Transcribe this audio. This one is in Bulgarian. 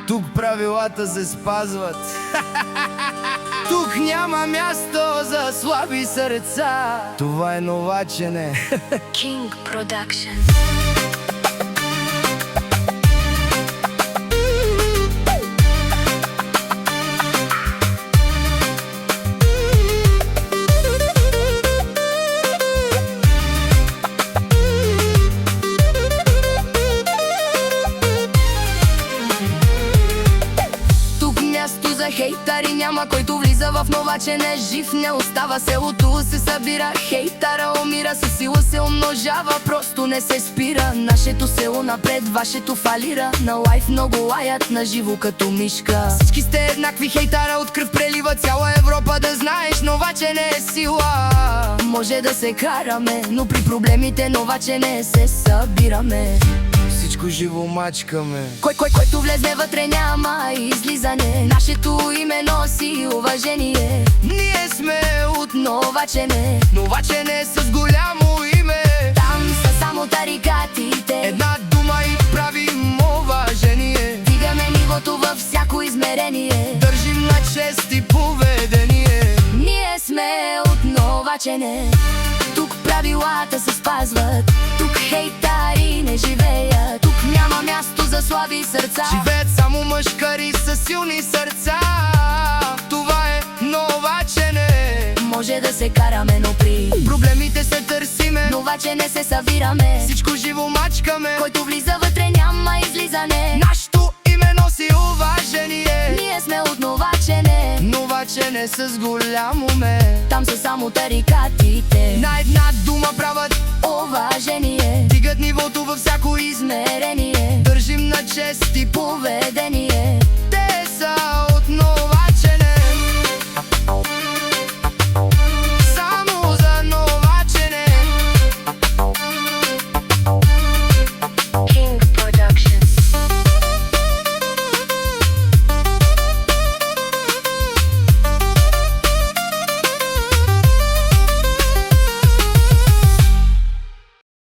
Тук правилата се спазват. Тук няма място за слаби сърца. Това е новачене. King Production. За хейтари няма, който влиза в новачене. Жив не остава, селото се събира. Хейтара умира, със сила се умножава, просто не се спира. Нашето село напред, вашето фалира. На лайф много лаят, на живо като мишка. Всички сте еднакви, хейтара от кръв прелива. Цяла Европа да знаеш, новачене е сила. Може да се караме, но при проблемите новачене се събираме. Всичко живо мачкаме. Който влезне вътре няма излизане. Нашето име носи уважение. Ние сме от новачене. Новачене с голямо име. Там са само тарикатите. Една дума и правим уважение. Дигаме нивото във всяко измерение. Държим на чест и поведение. Ние сме от новачене. Тук правилата се спазват. Тук хейтари не живеят. Тук няма място за слаби сърца. Живеят само мъжкари с силни сърца. Това е новачене. Може да се караме, но при проблемите се търсиме. новачене се събираме. Всичко живо мачкаме. Който влиза вътре няма излизане. Нашето име носи уважение. Ние сме от новачене. Новачене с голямо ме. Там са само тарикатите. На една дума правят уважение. дигат нивото във всяко измерение. държим на чест и поведение.